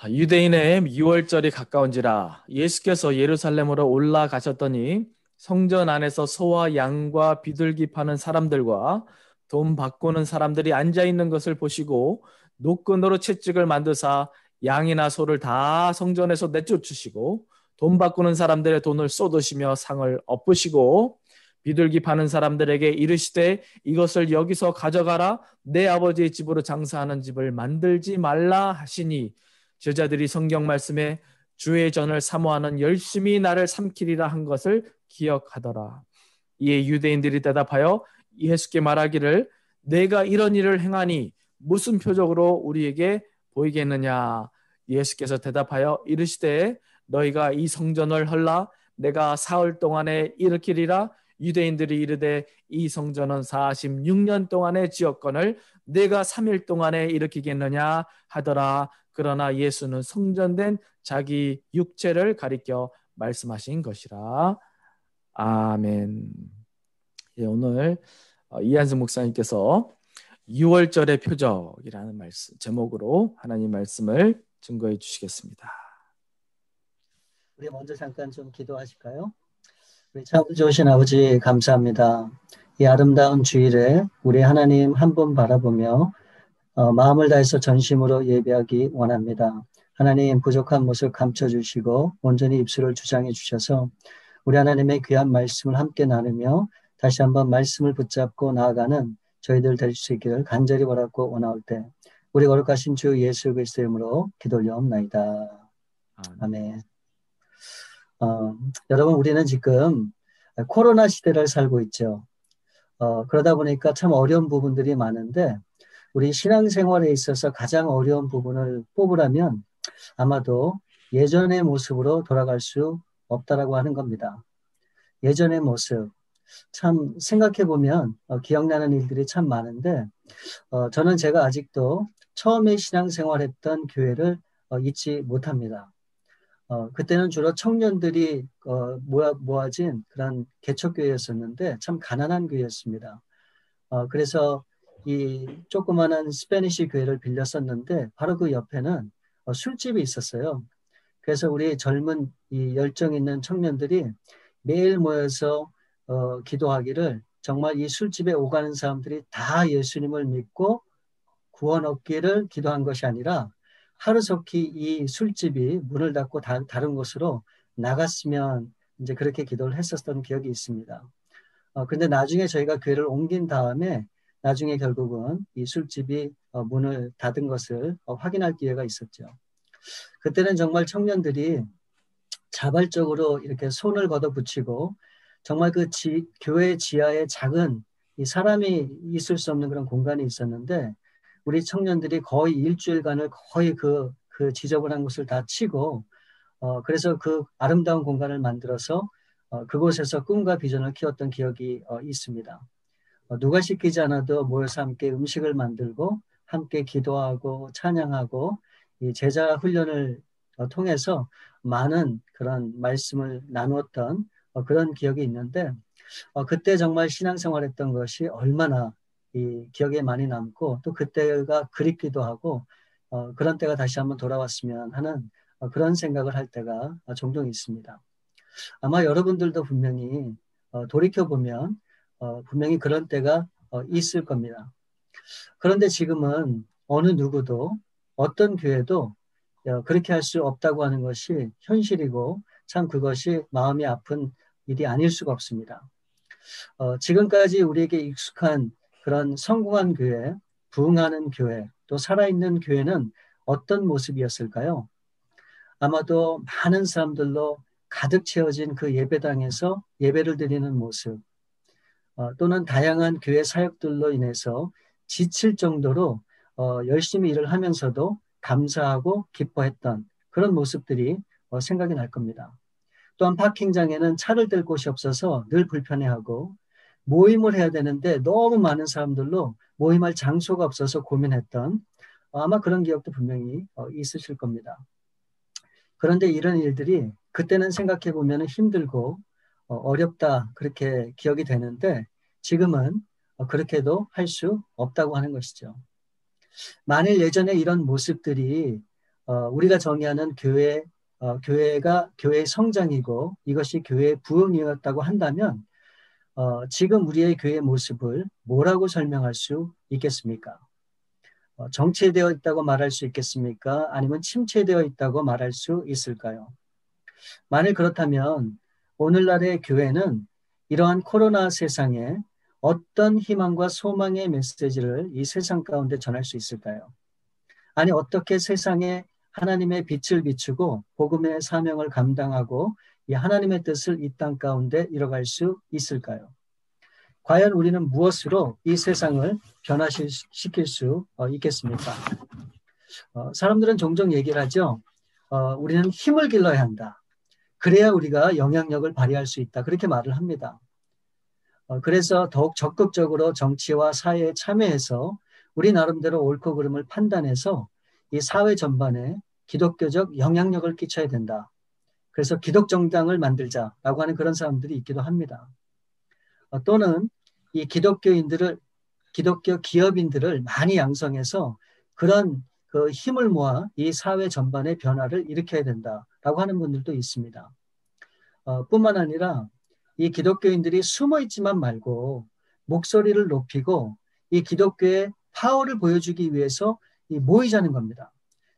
유대인의 유월절이 가까운지라 예수께서 예루살렘으로 올라가셨더니 성전 안에서 소와 양과 비둘기 파는 사람들과 돈 바꾸는 사람들이 앉아 있는 것을 보시고 노끈으로 채찍을 만드사 양이나 소를 다 성전에서 내쫓으시고 돈 바꾸는 사람들의 돈을 쏟으시며 상을 엎으시고 비둘기 파는 사람들에게 이르시되 이것을 여기서 가져가라 내 아버지의 집으로 장사하는 집을 만들지 말라 하시니 제자들이 성경 말씀에 주의 전을 사모하는 열심히 나를 삼키리라 한 것을 기억하더라. 이에 유대인들이 대답하여 예수께 말하기를 내가 이런 일을 행하니 무슨 표적으로 우리에게 보이겠느냐. 예수께서 대답하여 이르시되 너희가 이 성전을 헐라 내가 사흘 동안에 일으키리라. 유대인들이 이르되 이 성전은 46년 동안의 지었건을 내가 3일 동안에 일으키겠느냐 하더라. 그러나 예수는 성전된 자기 육체를 가리켜 말씀하신 것이라. 아멘. 예, 오늘 이한승 목사님께서 6월절의 표적이라는 말씀 제목으로 하나님 말씀을 증거해 주시겠습니다. 우리 먼저 잠깐 좀 기도하실까요? 우리 참 좋으신 아버지 감사합니다. 이 아름다운 주일에 우리 하나님 한 분 바라보며 마음을 다해서 전심으로 예배하기 원합니다. 하나님 부족한 모습 감춰주시고 온전히 입술을 주장해 주셔서 우리 하나님의 귀한 말씀을 함께 나누며 다시 한번 말씀을 붙잡고 나아가는 저희들 될 수 있기를 간절히 바라고 원하올 때 우리 거룩하신 주 예수 그리스도의 이름으로 기도 올려옵나이다. 아멘. 여러분 우리는 지금 코로나 시대를 살고 있죠. 그러다 보니까 참 어려운 부분들이 많은데 우리 신앙생활에 있어서 가장 어려운 부분을 뽑으라면 아마도 예전의 모습으로 돌아갈 수 없다라고 하는 겁니다. 예전의 모습 참 생각해보면 기억나는 일들이 참 많은데 저는 제가 아직도 처음에 신앙생활했던 교회를 잊지 못합니다. 그때는 주로 청년들이 모아진 그런 개척교회였었는데 참 가난한 교회였습니다. 그래서 이 조그마한 스페니시 교회를 빌렸었는데 바로 그 옆에는 술집이 있었어요. 그래서 우리 젊은 이 열정 있는 청년들이 매일 모여서 기도하기를 정말 이 술집에 오가는 사람들이 다 예수님을 믿고 구원 얻기를 기도한 것이 아니라 하루속히 이 술집이 문을 닫고 다른 곳으로 나갔으면 이제 그렇게 기도를 했었던 기억이 있습니다. 근데 나중에 저희가 교회를 옮긴 다음에 나중에 결국은 이 술집이 문을 닫은 것을 확인할 기회가 있었죠. 그때는 정말 청년들이 자발적으로 이렇게 손을 걷어붙이고 정말 그 교회 지하에 작은 이 사람이 있을 수 없는 그런 공간이 있었는데 우리 청년들이 거의 일주일간을 거의 그 지저분한 곳을 다 치고 그래서 그 아름다운 공간을 만들어서 그곳에서 꿈과 비전을 키웠던 기억이 있습니다. 누가 시키지 않아도 모여서 함께 음식을 만들고 함께 기도하고 찬양하고 이 제자 훈련을 통해서 많은 그런 말씀을 나누었던 그런 기억이 있는데 그때 정말 신앙생활했던 것이 얼마나 이 기억에 많이 남고 또 그때가 그립기도 하고 그런 때가 다시 한번 돌아왔으면 하는 그런 생각을 할 때가 종종 있습니다. 아마 여러분들도 분명히 돌이켜보면 분명히 그런 때가 있을 겁니다. 그런데 지금은 어느 누구도 어떤 교회도 그렇게 할 수 없다고 하는 것이 현실이고 참 그것이 마음이 아픈 일이 아닐 수가 없습니다. 지금까지 우리에게 익숙한 그런 성공한 교회, 부흥하는 교회, 또 살아있는 교회는 어떤 모습이었을까요? 아마도 많은 사람들로 가득 채워진 그 예배당에서 예배를 드리는 모습, 또는 다양한 교회 사역들로 인해서 지칠 정도로 열심히 일을 하면서도 감사하고 기뻐했던 그런 모습들이 생각이 날 겁니다. 또한 파킹장에는 차를 댈 곳이 없어서 늘 불편해하고 모임을 해야 되는데 너무 많은 사람들로 모임할 장소가 없어서 고민했던 아마 그런 기억도 분명히 있으실 겁니다. 그런데 이런 일들이 그때는 생각해 보면 힘들고 어렵다 그렇게 기억이 되는데 지금은 그렇게도 할 수 없다고 하는 것이죠. 만일 예전에 이런 모습들이 우리가 정의하는 교회가 교회의 성장이고 이것이 교회의 부흥이었다고 한다면 지금 우리의 교회의 모습을 뭐라고 설명할 수 있겠습니까? 정체되어 있다고 말할 수 있겠습니까? 아니면 침체되어 있다고 말할 수 있을까요? 만일 그렇다면 오늘날의 교회는 이러한 코로나 세상에 어떤 희망과 소망의 메시지를 이 세상 가운데 전할 수 있을까요? 아니 어떻게 세상에 하나님의 빛을 비추고 복음의 사명을 감당하고 이 하나님의 뜻을 이 땅 가운데 이뤄갈 수 있을까요? 과연 우리는 무엇으로 이 세상을 변화시킬 수 있겠습니까? 사람들은 종종 얘기를 하죠. 우리는 힘을 길러야 한다. 그래야 우리가 영향력을 발휘할 수 있다. 그렇게 말을 합니다. 그래서 더욱 적극적으로 정치와 사회에 참여해서 우리 나름대로 옳고 그름을 판단해서 이 사회 전반에 기독교적 영향력을 끼쳐야 된다. 그래서 기독정당을 만들자라고 하는 그런 사람들이 있기도 합니다. 또는 이 기독교 기업인들을 많이 양성해서 그런 그 힘을 모아 이 사회 전반의 변화를 일으켜야 된다라고 하는 분들도 있습니다. 뿐만 아니라 이 기독교인들이 숨어 있지만 말고 목소리를 높이고 이 기독교의 파워를 보여주기 위해서 모이자는 겁니다.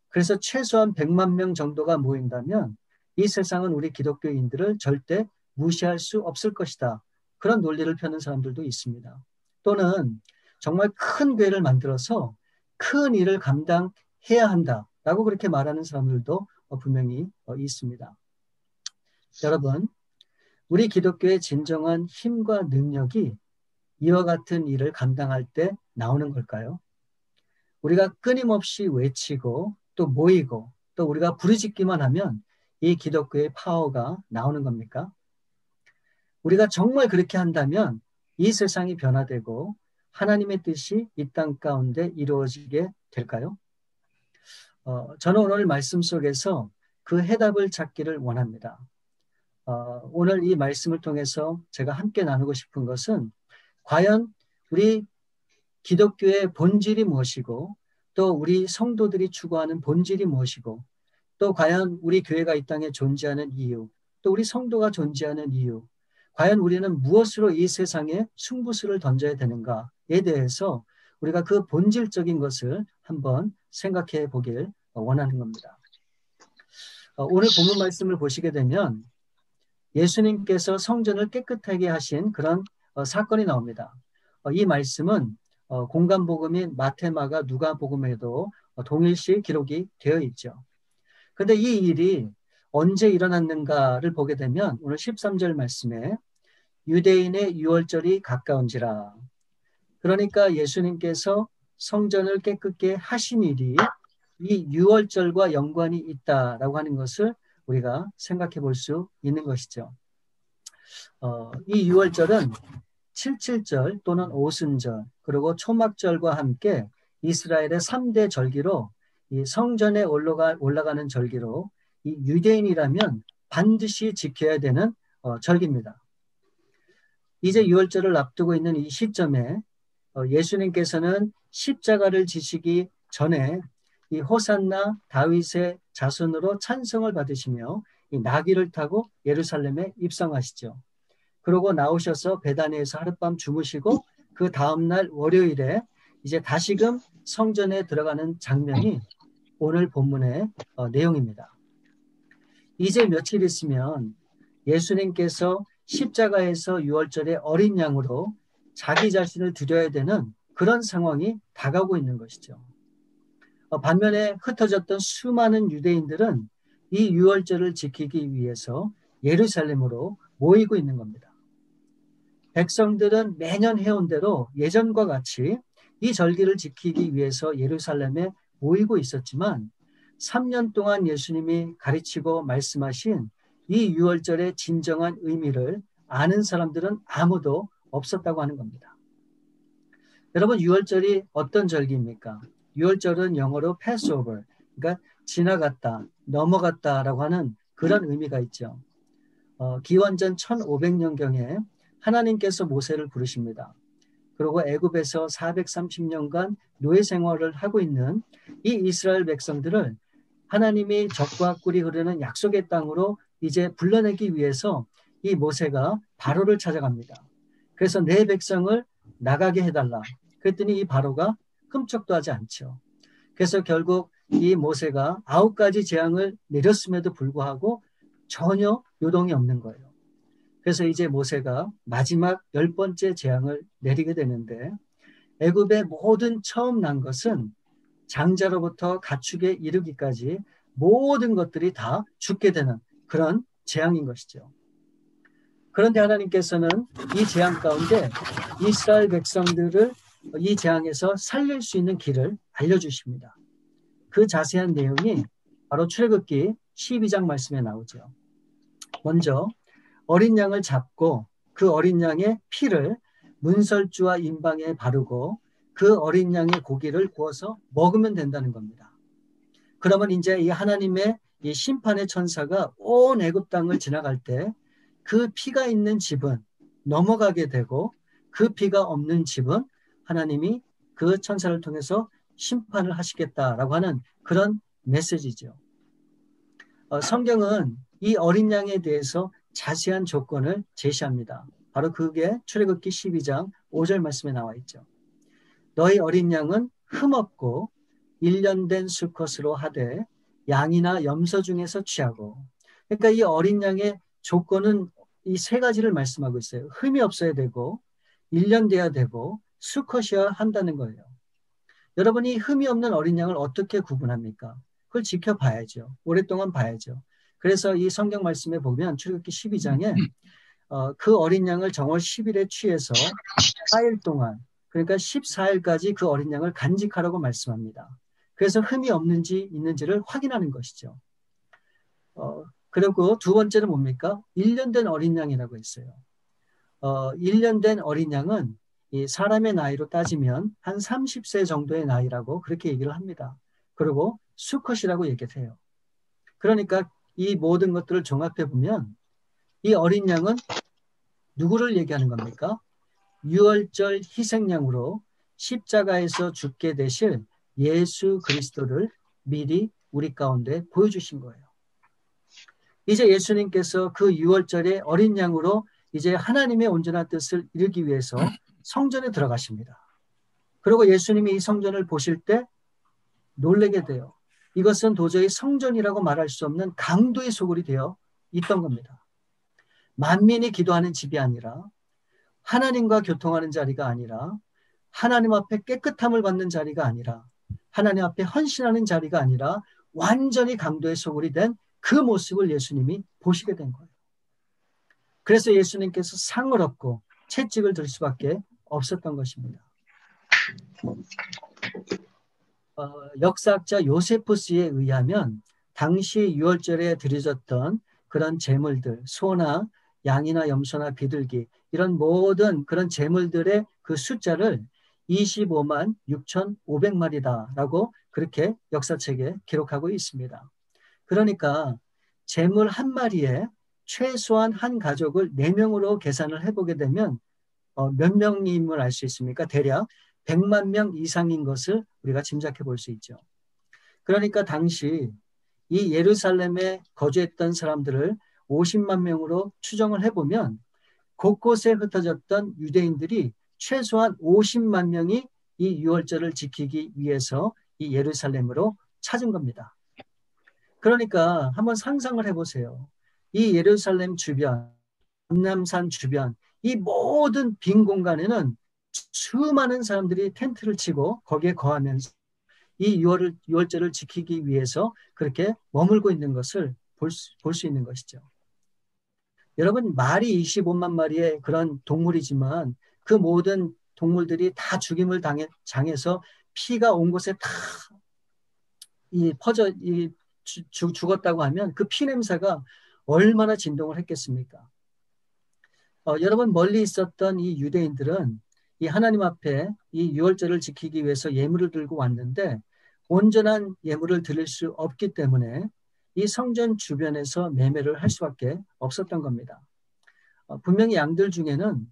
그래서 최소한 100만 명 정도가 모인다면 이 세상은 우리 기독교인들을 절대 무시할 수 없을 것이다. 그런 논리를 펴는 사람들도 있습니다. 또는 정말 큰 교회를 만들어서 큰 일을 감당해야 한다라고 그렇게 말하는 사람들도 분명히 있습니다. 여러분, 우리 기독교의 진정한 힘과 능력이 이와 같은 일을 감당할 때 나오는 걸까요? 우리가 끊임없이 외치고 또 모이고 또 우리가 부르짖기만 하면 이 기독교의 파워가 나오는 겁니까? 우리가 정말 그렇게 한다면 이 세상이 변화되고 하나님의 뜻이 이 땅 가운데 이루어지게 될까요? 저는 오늘 말씀 속에서 그 해답을 찾기를 원합니다. 오늘 이 말씀을 통해서 제가 함께 나누고 싶은 것은 과연 우리 기독교의 본질이 무엇이고 또 우리 성도들이 추구하는 본질이 무엇이고 또 과연 우리 교회가 이 땅에 존재하는 이유 또 우리 성도가 존재하는 이유 과연 우리는 무엇으로 이 세상에 승부수를 던져야 되는가에 대해서 우리가 그 본질적인 것을 한번 생각해 보길 원하는 겁니다. 오늘 본문 말씀을 보시게 되면 예수님께서 성전을 깨끗하게 하신 그런 사건이 나옵니다. 이 말씀은 공간복음인 마태마가 누가복음에도 동일시 기록이 되어 있죠. 그런데 이 일이 언제 일어났는가를 보게 되면 오늘 13절 말씀에 유대인의 유월절이 가까운지라. 그러니까 예수님께서 성전을 깨끗게 하신 일이 이 유월절과 연관이 있다라고 하는 것을 우리가 생각해 볼 수 있는 것이죠. 이 유월절은 77절 또는 오순절 그리고 초막절과 함께 이스라엘의 3대 절기로 이 성전에 올라가는 절기로 이 유대인이라면 반드시 지켜야 되는 절기입니다. 이제 유월절을 앞두고 있는 이 시점에 예수님께서는 십자가를 지시기 전에 이 호산나 다윗의 자손으로 찬송을 받으시며 이 나귀를 타고 예루살렘에 입성하시죠. 그러고 나오셔서 베다니에서 하룻밤 주무시고 그 다음날 월요일에 이제 다시금 성전에 들어가는 장면이 오늘 본문의 내용입니다. 이제 며칠 있으면 예수님께서 십자가에서 유월절에 어린 양으로 자기 자신을 드려야 되는 그런 상황이 다가오고 있는 것이죠. 반면에 흩어졌던 수많은 유대인들은 이 유월절을 지키기 위해서 예루살렘으로 모이고 있는 겁니다. 백성들은 매년 해온 대로 예전과 같이 이 절기를 지키기 위해서 예루살렘에 모이고 있었지만 3년 동안 예수님이 가르치고 말씀하신 이 유월절의 진정한 의미를 아는 사람들은 아무도 없었다고 하는 겁니다. 여러분, 유월절이 어떤 절기입니까? 유월절은 영어로 Passover, 그러니까 지나갔다, 넘어갔다라고 하는 그런 의미가 있죠. 기원전 1500년경에 하나님께서 모세를 부르십니다. 그리고 애굽에서 430년간 노예 생활을 하고 있는 이 이스라엘 백성들을 하나님이 적과 꿀이 흐르는 약속의 땅으로 이제 불러내기 위해서 이 모세가 바로를 찾아갑니다. 그래서 내 백성을 나가게 해달라. 그랬더니 이 바로가 흠쩍도 하지 않죠. 그래서 결국 이 모세가 9가지 재앙을 내렸음에도 불구하고 전혀 요동이 없는 거예요. 그래서 이제 모세가 마지막 10번째 재앙을 내리게 되는데, 애굽의 모든 처음 난 것은 장자로부터 가축에 이르기까지 모든 것들이 다 죽게 되는 그런 재앙인 것이죠. 그런데 하나님께서는 이 재앙 가운데 이스라엘 백성들을 이 재앙에서 살릴 수 있는 길을 알려주십니다. 그 자세한 내용이 바로 출애굽기 12장 말씀에 나오죠. 먼저 어린 양을 잡고 그 어린 양의 피를 문설주와 임방에 바르고 그 어린 양의 고기를 구워서 먹으면 된다는 겁니다. 그러면 이제 이 하나님의 이 심판의 천사가 온 애굽 땅을 지나갈 때 그 피가 있는 집은 넘어가게 되고, 그 피가 없는 집은 하나님이 그 천사를 통해서 심판을 하시겠다라고 하는 그런 메시지죠. 성경은 이 어린 양에 대해서 자세한 조건을 제시합니다. 바로 그게 출애굽기 12장 5절 말씀에 나와 있죠. 너희 어린 양은 흠없고 1년 된 수컷으로 하되 양이나 염소 중에서 취하고. 그러니까 이 어린 양의 조건은 이 세 가지를 말씀하고 있어요. 흠이 없어야 되고 1년 돼야 되고 수컷이어야 한다는 거예요. 여러분이 흠이 없는 어린 양을 어떻게 구분합니까? 그걸 지켜봐야죠. 오랫동안 봐야죠. 그래서 이 성경 말씀에 보면 출애굽기 12장에 그 어린 양을 정월 10일에 취해서 4일 동안, 그러니까 14일까지 그 어린 양을 간직하라고 말씀합니다. 그래서 흠이 없는지 있는지를 확인하는 것이죠. 그리고 두 번째는 뭡니까? 1년 된 어린 양이라고 했어요. 1년 된 어린 양은 이 사람의 나이로 따지면 한 30세 정도의 나이라고 그렇게 얘기를 합니다. 그리고 수컷이라고 얘기를 해요. 그러니까 이 모든 것들을 종합해 보면 이 어린 양은 누구를 얘기하는 겁니까? 유월절 희생양으로 십자가에서 죽게 되실 예수 그리스도를 미리 우리 가운데 보여주신 거예요. 이제 예수님께서 그 유월절의 어린 양으로 이제 하나님의 온전한 뜻을 이루기 위해서 성전에 들어가십니다. 그리고 예수님이 이 성전을 보실 때 놀라게 돼요. 이것은 도저히 성전이라고 말할 수 없는 강도의 소굴이 되어 있던 겁니다. 만민이 기도하는 집이 아니라, 하나님과 교통하는 자리가 아니라, 하나님 앞에 깨끗함을 받는 자리가 아니라, 하나님 앞에 헌신하는 자리가 아니라 완전히 강도의 소굴이 된 그 모습을 예수님이 보시게 된 거예요. 그래서 예수님께서 상을 얻고 채찍을 들 수밖에 없었던 것입니다. 역사학자 요세푸스에 의하면 당시 유월절에 드려졌던 그런 제물들, 소나 양이나 염소나 비둘기, 이런 모든 그런 제물들의 그 숫자를 25만 6,500마리다라고 그렇게 역사책에 기록하고 있습니다. 그러니까 제물 한 마리에 최소한 한 가족을 4명으로 계산을 해보게 되면 몇 명임을 알 수 있습니까? 대략 100만 명 이상인 것을 우리가 짐작해 볼 수 있죠. 그러니까 당시 이 예루살렘에 거주했던 사람들을 50만 명으로 추정을 해보면 곳곳에 흩어졌던 유대인들이 최소한 50만 명이 이 유월절을 지키기 위해서 이 예루살렘으로 찾은 겁니다. 그러니까 한번 상상을 해보세요. 이 예루살렘 주변, 감람산 주변, 이 모든 빈 공간에는 수많은 사람들이 텐트를 치고 거기에 거하면서 이 유월절을 지키기 위해서 그렇게 머물고 있는 것을 볼 수 있는 것이죠. 여러분, 말이 25만 마리의 그런 동물이지만 그 모든 동물들이 다 죽임을 당해서 피가 온 곳에 다 죽었다고 하면 그 피 냄새가 얼마나 진동을 했겠습니까? 여러분, 멀리 있었던 이 유대인들은 이 하나님 앞에 이 유월절을 지키기 위해서 예물을 들고 왔는데 온전한 예물을 드릴 수 없기 때문에 이 성전 주변에서 매매를 할 수밖에 없었던 겁니다. 분명히 양들 중에는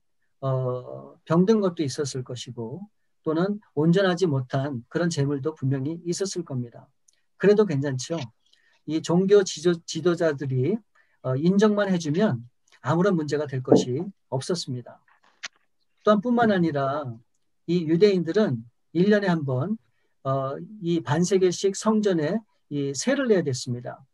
병든 것도 있었을 것이고 또는 온전하지 못한 그런 재물도 분명히 있었을 겁니다. 그래도 괜찮죠. 이 종교 지도자들이 인정만 해주면 아무런 문제가 될 것이 없었습니다. 또한 뿐만 아니라 이 유대인들은 1년에 한 번 이 반세겔씩 성전에 이 세를 내야 됐습니다.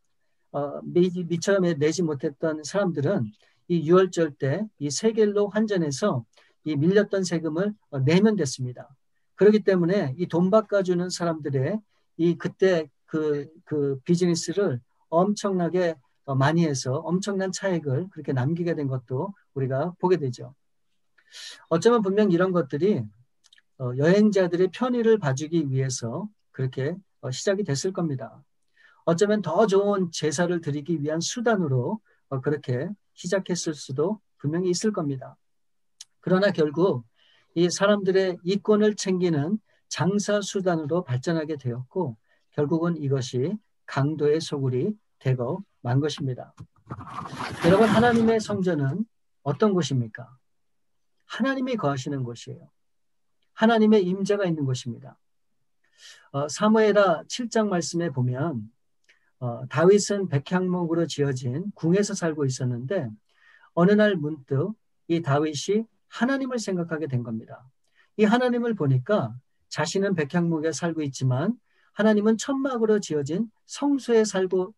미처 내지 못했던 사람들은 이 유월절 때 이 세겔로 환전해서 이 밀렸던 세금을 내면 됐습니다. 그렇기 때문에 이 돈 바꿔주는 사람들의 이 그때 그 비즈니스를 엄청나게 많이 해서 엄청난 차익을 그렇게 남기게 된 것도 우리가 보게 되죠. 어쩌면 분명 이런 것들이 여행자들의 편의를 봐주기 위해서 그렇게 시작이 됐을 겁니다. 어쩌면 더 좋은 제사를 드리기 위한 수단으로 그렇게 시작했을 수도 분명히 있을 겁니다. 그러나 결국 이 사람들의 이권을 챙기는 장사 수단으로 발전하게 되었고 결국은 이것이 강도의 소굴이 되고 만 것입니다. 여러분, 하나님의 성전은 어떤 곳입니까? 하나님이 거하시는 곳이에요. 하나님의 임재가 있는 곳입니다. 사무엘하 7장 말씀에 보면 다윗은 백향목으로 지어진 궁에서 살고 있었는데 어느 날 문득 이 다윗이 하나님을 생각하게 된 겁니다. 이 하나님을 보니까 자신은 백향목에 살고 있지만 하나님은 천막으로 지어진 성소에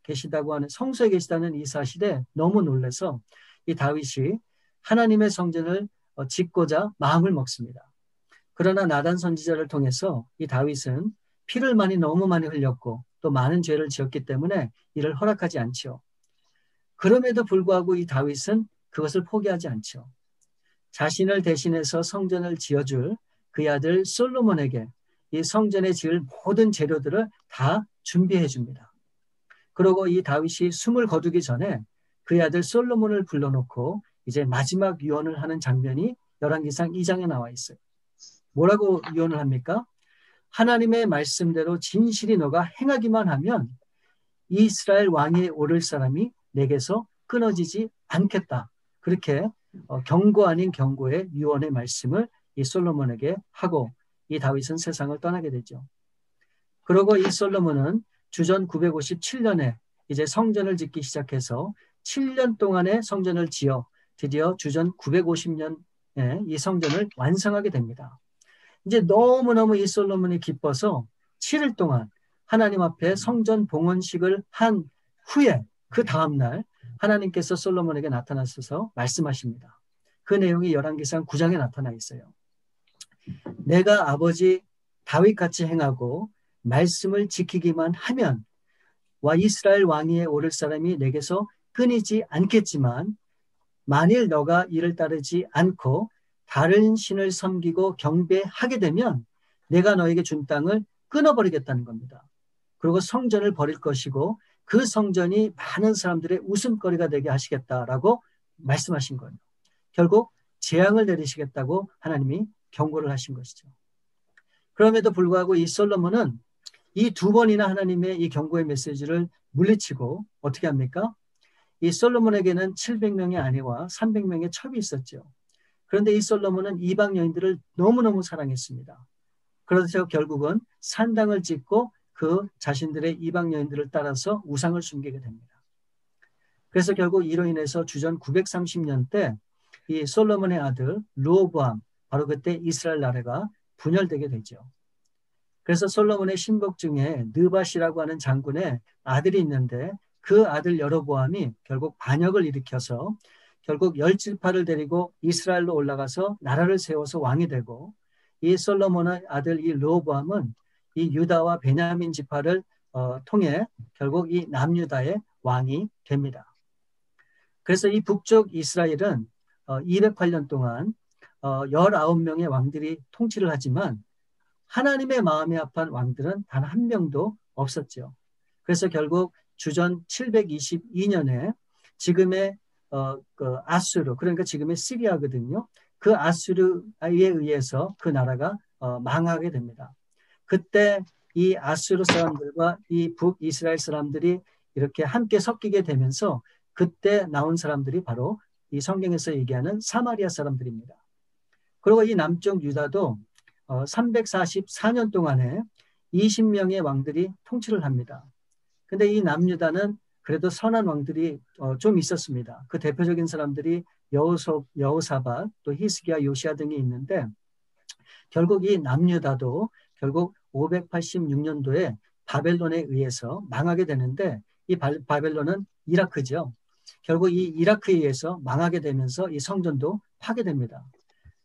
계시다는 이 사실에 너무 놀라서 이 다윗이 하나님의 성전을 짓고자 마음을 먹습니다. 그러나 나단 선지자를 통해서 이 다윗은 피를 너무 많이 흘렸고 또 많은 죄를 지었기 때문에 이를 허락하지 않죠. 그럼에도 불구하고 이 다윗은 그것을 포기하지 않죠. 자신을 대신해서 성전을 지어줄 그의 아들 솔로몬에게 이 성전에 지을 모든 재료들을 다 준비해 줍니다. 그리고 이 다윗이 숨을 거두기 전에 그의 아들 솔로몬을 불러놓고 이제 마지막 유언을 하는 장면이 열왕기상 2장에 나와 있어요. 뭐라고 유언을 합니까? 하나님의 말씀대로 진실이 너가 행하기만 하면 이스라엘 왕위에 오를 사람이 내게서 끊어지지 않겠다. 그렇게 경고 아닌 경고의 유언의 말씀을 이 솔로몬에게 하고 이 다윗은 세상을 떠나게 되죠. 그리고 이 솔로몬은 주전 957년에 이제 성전을 짓기 시작해서 7년 동안의 성전을 지어 드디어 주전 950년에 이 성전을 완성하게 됩니다. 이제 너무너무 이 솔로몬이 기뻐서 7일 동안 하나님 앞에 성전 봉헌식을 한 후에 그 다음날 하나님께서 솔로몬에게 나타나셔서 말씀하십니다. 그 내용이 열왕기상 9장에 나타나 있어요. 내가 아버지 다윗같이 행하고 말씀을 지키기만 하면 와 이스라엘 왕위에 오를 사람이 내게서 끊이지 않겠지만 만일 너가 이를 따르지 않고 다른 신을 섬기고 경배하게 되면 내가 너에게 준 땅을 끊어버리겠다는 겁니다. 그리고 성전을 버릴 것이고 그 성전이 많은 사람들의 웃음거리가 되게 하시겠다라고 말씀하신 거예요. 결국 재앙을 내리시겠다고 하나님이 경고를 하신 것이죠. 그럼에도 불구하고 이 솔로몬은 이 두 번이나 하나님의 이 경고의 메시지를 물리치고 어떻게 합니까? 이 솔로몬에게는 700명의 아내와 300명의 첩이 있었죠. 그런데 이 솔로몬은 이방 여인들을 너무너무 사랑했습니다. 그래서 결국은 산당을 짓고 그 자신들의 이방 여인들을 따라서 우상을 숨기게 됩니다. 그래서 결국 이로 인해서 주전 930년 때 이 솔로몬의 아들 르호보암, 바로 그때 이스라엘 나라가 분열되게 되죠. 그래서 솔로몬의 신복 중에 느밧이라고 하는 장군의 아들이 있는데 그 아들 여로보암이 결국 반역을 일으켜서 결국 10지파를 데리고 이스라엘로 올라가서 나라를 세워서 왕이 되고 이 솔로몬의 아들 이 르호보암은 이 유다와 베냐민 지파를 통해 결국 이 남유다의 왕이 됩니다. 그래서 이 북쪽 이스라엘은 208년 동안 19명의 왕들이 통치를 하지만 하나님의 마음에 합한 왕들은 단 한 명도 없었죠. 그래서 결국 주전 722년에 지금의 그 아수르, 그러니까 지금의 시리아거든요. 그 아수르에 의해서 그 나라가 망하게 됩니다. 그때 이 아수르 사람들과 이 북이스라엘 사람들이 이렇게 함께 섞이게 되면서 그때 나온 사람들이 바로 이 성경에서 얘기하는 사마리아 사람들입니다. 그리고 이 남쪽 유다도 344년 동안에 20명의 왕들이 통치를 합니다. 근데 이 남유다는 그래도 선한 왕들이 좀 있었습니다. 그 대표적인 사람들이 여호사밧, 또 히스기야, 요시야 등이 있는데 결국 이 남유다도 결국 586년도에 바벨론에 의해서 망하게 되는데 이 바벨론은 이라크죠. 결국 이 이라크에 의해서 망하게 되면서 이 성전도 파괴됩니다.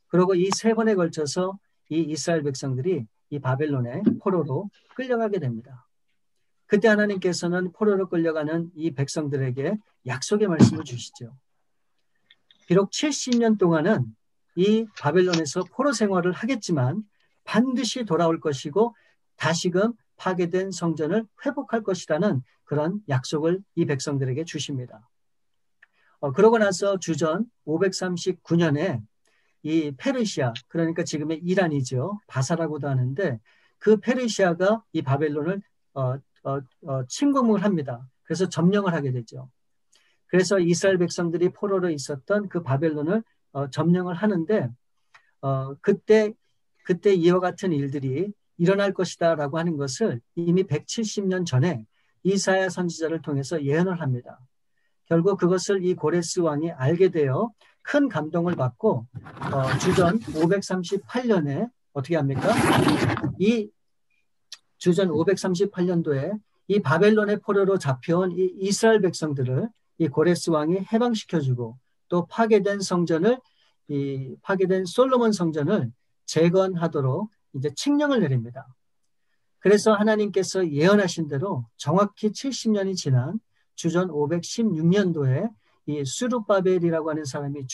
그리고 이 세 번에 걸쳐서 이 이스라엘 백성들이 이 바벨론의 포로로 끌려가게 됩니다. 그때 하나님께서는 포로로 끌려가는 이 백성들에게 약속의 말씀을 주시죠. 비록 70년 동안은 이 바벨론에서 포로 생활을 하겠지만 반드시 돌아올 것이고 다시금 파괴된 성전을 회복할 것이라는 그런 약속을 이 백성들에게 주십니다. 그러고 나서 주전 539년에 이 페르시아, 그러니까 지금의 이란이죠. 바사라고도 하는데 그 페르시아가 이 바벨론을 침공을 합니다. 그래서 점령을 하게 되죠. 그래서 이스라엘 백성들이 포로로 있었던 그 바벨론을 점령을 하는데 그때 이와 같은 일들이 일어날 것이다라고 하는 것을 이미 170년 전에 이사야 선지자를 통해서 예언을 합니다. 결국 그것을 이 고레스 왕이 알게 되어 큰 감동을 받고 주전 538년에 어떻게 합니까? 이 주전 538년도에 이 바벨론의 포로로 잡혀온 이 이스라엘 백성들을 이 고레스 왕이 해방시켜주고 또 파괴된 성전을 이 파괴된 솔로몬 성전을 재건하도록 이제 칙령을 내립니다. 그래서 하나님께서 예언하신 대로 정확히 70년이 지난 주전 516년도에 이 수룹바벨이라고 하는 사람이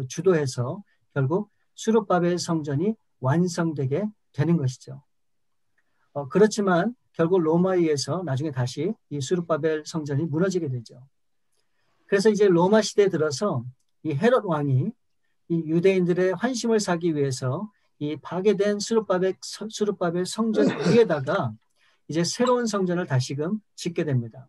주도해서 결국 수룹바벨 성전이 완성되게 되는 것이죠. 그렇지만 결국 로마에 의해서 나중에 다시 이 수룹바벨 성전이 무너지게 되죠. 그래서 이제 로마 시대에 들어서 이 헤롯 왕이 이 유대인들의 환심을 사기 위해서 이 파괴된 수룹바벨 성전 위에다가 이제 새로운 성전을 다시금 짓게 됩니다.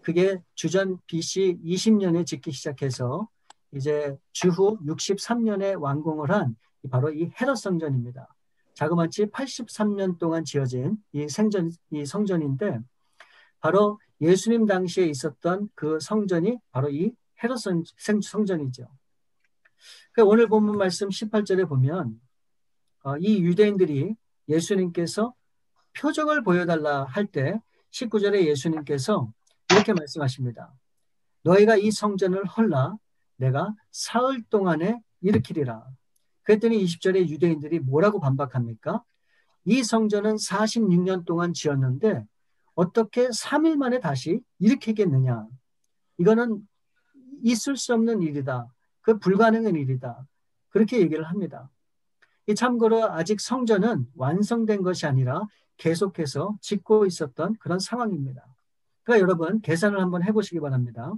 그게 주전 BC 20년에 짓기 시작해서 이제 주후 63년에 완공을 한 바로 이 헤롯 성전입니다. 자그마치 83년 동안 지어진 이 성전인데 바로 예수님 당시에 있었던 그 성전이 바로 이 헤롯 성전이죠. 오늘 본문 말씀 18절에 보면 이 유대인들이 예수님께서 표적을 보여달라 할 때 19절에 예수님께서 이렇게 말씀하십니다. 너희가 이 성전을 헐라 내가 사흘 동안에 일으키리라. 그랬더니 20절에 유대인들이 뭐라고 반박합니까? 이 성전은 46년 동안 지었는데 어떻게 3일 만에 다시 일으키겠느냐. 이거는 있을 수 없는 일이다. 그 불가능한 일이다. 그렇게 얘기를 합니다. 참고로 아직 성전은 완성된 것이 아니라 계속해서 짓고 있었던 그런 상황입니다. 그러니까 여러분 계산을 한번 해보시기 바랍니다.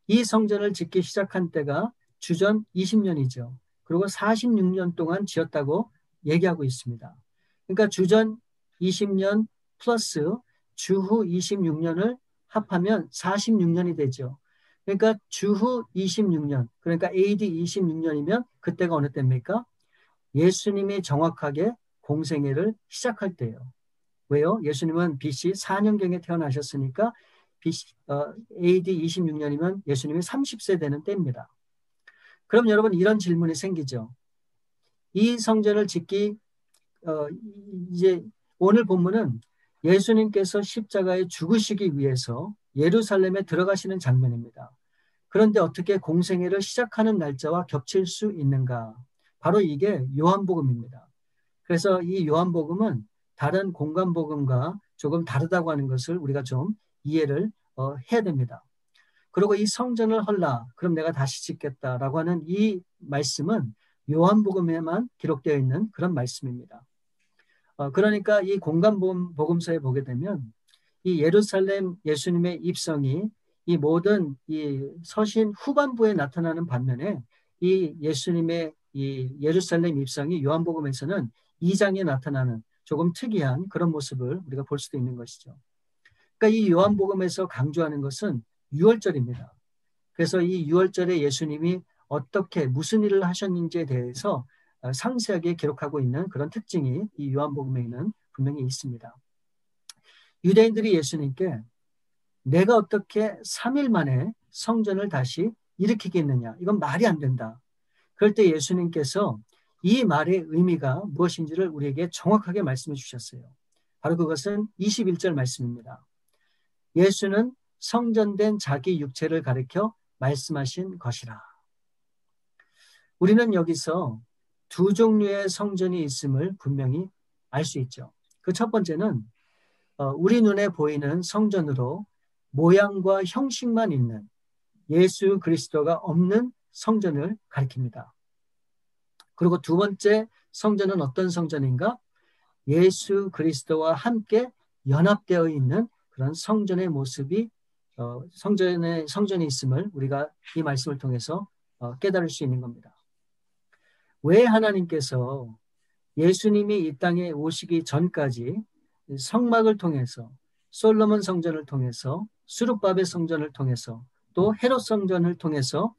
이 성전을 짓기 시작한 때가 주전 20년이죠. 그리고 46년 동안 지었다고 얘기하고 있습니다. 그러니까 주전 20년 플러스 주후 26년을 합하면 46년이 되죠. 그러니까 주후 26년, 그러니까 AD 26년이면 그때가 어느 때입니까? 예수님이 정확하게 공생애를 시작할 때예요. 왜요? 예수님은 BC 4년경에 태어나셨으니까 AD 26년이면 예수님이 30세 되는 때입니다. 그럼 여러분 이런 질문이 생기죠. 이 성전을 짓기 이제 오늘 본문은 예수님께서 십자가에 죽으시기 위해서 예루살렘에 들어가시는 장면입니다. 그런데 어떻게 공생애를 시작하는 날짜와 겹칠 수 있는가? 바로 이게 요한복음입니다. 그래서 이 요한복음은 다른 공관복음과 조금 다르다고 하는 것을 우리가 좀 이해를 해야 됩니다. 그리고 이 성전을 헐라, 그럼 내가 다시 짓겠다라고 하는 이 말씀은 요한복음에만 기록되어 있는 그런 말씀입니다. 그러니까 이 공관복음서에 보게 되면 이 예루살렘 예수님의 입성이 이 모든 이 서신 후반부에 나타나는 반면에 이 예수님의 이 예루살렘 입성이 요한복음에서는 2장에 나타나는 조금 특이한 그런 모습을 우리가 볼 수도 있는 것이죠. 그러니까 이 요한복음에서 강조하는 것은 유월절입니다. 그래서 이 유월절에 예수님이 어떻게 무슨 일을 하셨는지에 대해서 상세하게 기록하고 있는 그런 특징이 이 요한복음에는 분명히 있습니다. 유대인들이 예수님께 내가 어떻게 3일 만에 성전을 다시 일으키겠느냐? 이건 말이 안 된다. 그럴 때 예수님께서 이 말의 의미가 무엇인지를 우리에게 정확하게 말씀해 주셨어요. 바로 그것은 21절 말씀입니다. 예수는 성전된 자기 육체를 가리켜 말씀하신 것이라. 우리는 여기서 두 종류의 성전이 있음을 분명히 알 수 있죠. 그 첫 번째는 우리 눈에 보이는 성전으로 모양과 형식만 있는 예수 그리스도가 없는 성전을 가리킵니다. 그리고 두 번째 성전은 어떤 성전인가? 예수 그리스도와 함께 연합되어 있는 그런 성전의 모습이 성전이 있음을 우리가 이 말씀을 통해서 깨달을 수 있는 겁니다. 왜 하나님께서 예수님이 이 땅에 오시기 전까지 성막을 통해서 솔로몬 성전을 통해서 수룹바벨 성전을 통해서 또 헤롯 성전을 통해서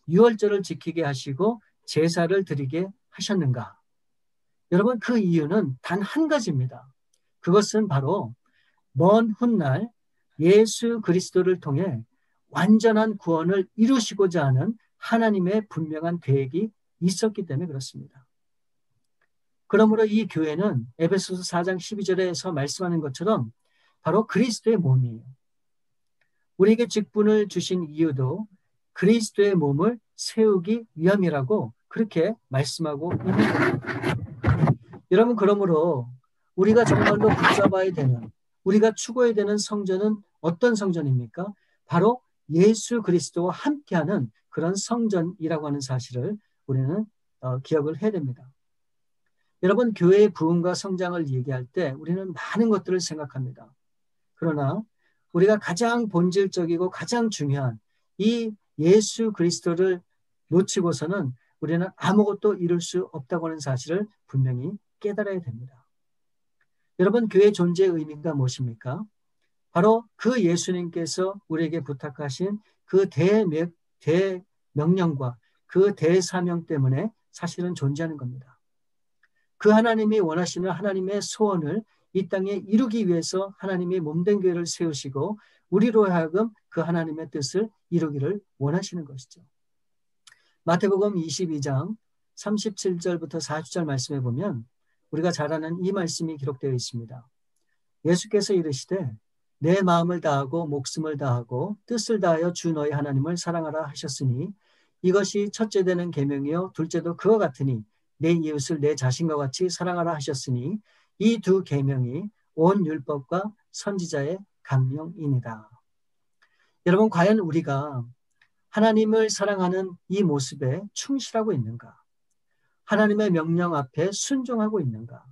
유월절을 지키게 하시고 제사를 드리게 하셨는가? 여러분, 그 이유는 단 한 가지입니다. 그것은 바로 먼 훗날 예수 그리스도를 통해 완전한 구원을 이루시고자 하는 하나님의 분명한 계획이 있었기 때문에 그렇습니다. 그러므로 이 교회는 에베소서 4장 12절에서 말씀하는 것처럼 바로 그리스도의 몸이에요. 우리에게 직분을 주신 이유도 그리스도의 몸을 세우기 위함이라고 그렇게 말씀하고 있는 겁니다. 여러분, 그러므로 우리가 정말로 붙잡아야 되는, 우리가 추구해야 되는 성전은 어떤 성전입니까? 바로 예수 그리스도와 함께하는 그런 성전이라고 하는 사실을 우리는 기억을 해야 됩니다. 여러분, 교회의 부흥과 성장을 얘기할 때 우리는 많은 것들을 생각합니다. 그러나 우리가 가장 본질적이고 가장 중요한 이 예수 그리스도를 놓치고서는 우리는 아무것도 이룰 수 없다고 하는 사실을 분명히 깨달아야 됩니다. 여러분, 교회 존재의 의미가 무엇입니까? 바로 그 예수님께서 우리에게 부탁하신 그 대명령과 그 대사명 때문에 사실은 존재하는 겁니다. 그 하나님이 원하시는 하나님의 소원을 이 땅에 이루기 위해서 하나님이 몸된 교회를 세우시고 우리로 하여금 그 하나님의 뜻을 이루기를 원하시는 것이죠. 마태복음 22장 37절부터 40절 말씀에 보면 우리가 잘 아는 이 말씀이 기록되어 있습니다. 예수께서 이르시되 내 마음을 다하고 목숨을 다하고 뜻을 다하여 주 너희 하나님을 사랑하라 하셨으니 이것이 첫째 되는 계명이요 둘째도 그와 같으니 내 이웃을 내 자신과 같이 사랑하라 하셨으니 이 두 계명이 온 율법과 선지자의 강령이니라. 여러분, 과연 우리가 하나님을 사랑하는 이 모습에 충실하고 있는가? 하나님의 명령 앞에 순종하고 있는가?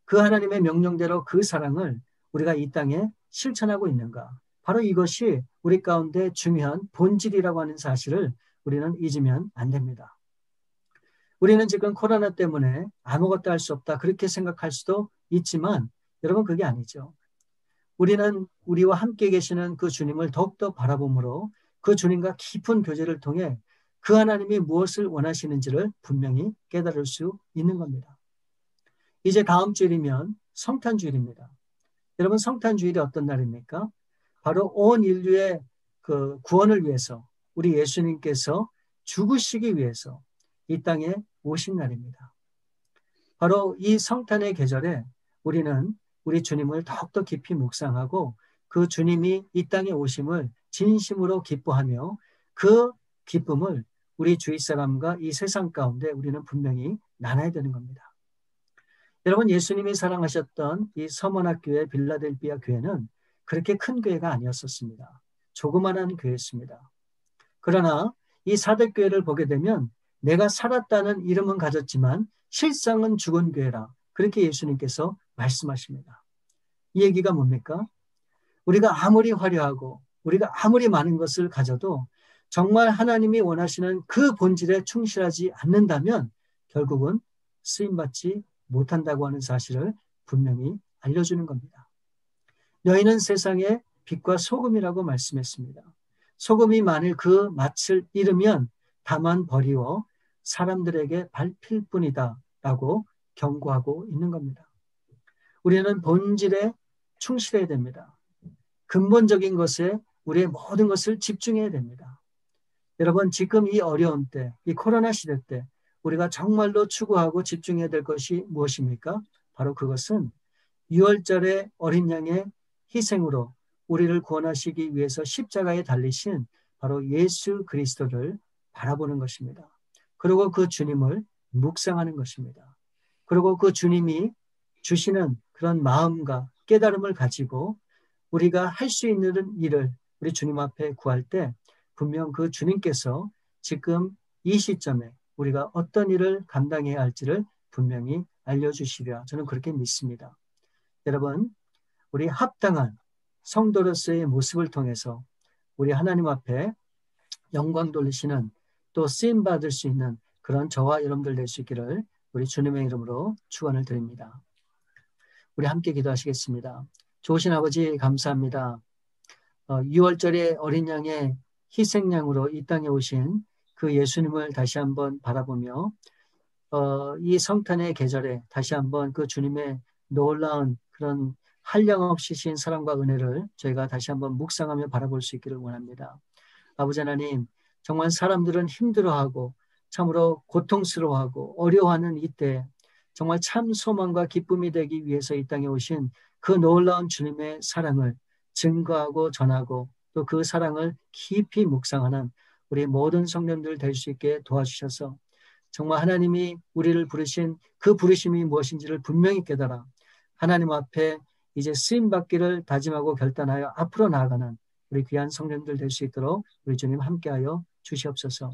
그 하나님의 명령대로 그 사랑을 우리가 이 땅에 실천하고 있는가? 바로 이것이 우리 가운데 중요한 본질이라고 하는 사실을 우리는 잊으면 안 됩니다. 우리는 지금 코로나 때문에 아무것도 할 수 없다 그렇게 생각할 수도 있지만 여러분, 그게 아니죠. 우리는 우리와 함께 계시는 그 주님을 더욱더 바라봄으로 그 주님과 깊은 교제를 통해 그 하나님이 무엇을 원하시는지를 분명히 깨달을 수 있는 겁니다. 이제 다음 주일이면 성탄주일입니다. 여러분, 성탄주일이 어떤 날입니까? 바로 온 인류의 그 구원을 위해서 우리 예수님께서 죽으시기 위해서 이 땅에 오신 날입니다. 바로 이 성탄의 계절에 우리는 우리 주님을 더욱더 깊이 묵상하고 그 주님이 이 땅에 오심을 진심으로 기뻐하며 그 기쁨을 우리 주위 사람과 이 세상 가운데 우리는 분명히 나눠야 되는 겁니다. 여러분, 예수님이 사랑하셨던 이 서머나 교회, 빌라델비아 교회는 그렇게 큰 교회가 아니었었습니다. 조그만한 교회였습니다. 그러나 이 사대교회를 보게 되면 내가 살았다는 이름은 가졌지만 실상은 죽은 교회라 그렇게 예수님께서 말씀하십니다. 이 얘기가 뭡니까? 우리가 아무리 화려하고 우리가 아무리 많은 것을 가져도 정말 하나님이 원하시는 그 본질에 충실하지 않는다면 결국은 쓰임받지 못한다고 하는 사실을 분명히 알려주는 겁니다. 너희는 세상의 빛과 소금이라고 말씀했습니다. 소금이 만일 그 맛을 잃으면 다만 버리워 사람들에게 밟힐 뿐이다 라고 경고하고 있는 겁니다. 우리는 본질에 충실해야 됩니다. 근본적인 것에 우리의 모든 것을 집중해야 됩니다. 여러분, 지금 이 어려운 때, 이 코로나 시대 때 우리가 정말로 추구하고 집중해야 될 것이 무엇입니까? 바로 그것은 6월절의 어린 양의 희생으로 우리를 구원하시기 위해서 십자가에 달리신 바로 예수 그리스도를 바라보는 것입니다. 그리고 그 주님을 묵상하는 것입니다. 그리고 그 주님이 주시는 그런 마음과 깨달음을 가지고 우리가 할 수 있는 일을 우리 주님 앞에 구할 때 분명 그 주님께서 지금 이 시점에 우리가 어떤 일을 감당해야 할지를 분명히 알려주시리라 저는 그렇게 믿습니다. 여러분, 우리 합당한 성도로서의 모습을 통해서 우리 하나님 앞에 영광 돌리시는 또 쓰임 받을 수 있는 그런 저와 여러분들 될 수 있기를 우리 주님의 이름으로 축원을 드립니다. 우리 함께 기도하시겠습니다. 좋으신 아버지 감사합니다. 6월절의 어린 양의 희생양으로 이 땅에 오신 그 예수님을 다시 한번 바라보며 이 성탄의 계절에 다시 한번 그 주님의 놀라운 그런 한량없이 신 사랑과 은혜를 저희가 다시 한번 묵상하며 바라볼 수 있기를 원합니다. 아버지 하나님, 정말 사람들은 힘들어하고 참으로 고통스러워하고 어려워하는 이때 정말 참 소망과 기쁨이 되기 위해서 이 땅에 오신 그 놀라운 주님의 사랑을 증거하고 전하고 또 그 사랑을 깊이 묵상하는 우리 모든 성령들 될 수 있게 도와주셔서 정말 하나님이 우리를 부르신 그 부르심이 무엇인지를 분명히 깨달아 하나님 앞에 이제 쓰임받기를 다짐하고 결단하여 앞으로 나아가는 우리 귀한 성령들 될 수 있도록 우리 주님 함께하여 주시옵소서.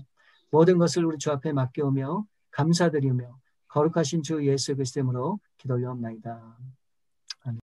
모든 것을 우리 주 앞에 맡겨오며 감사드리며 거룩하신 주 예수 그리스도 이름으로 기도 올려옵나이다.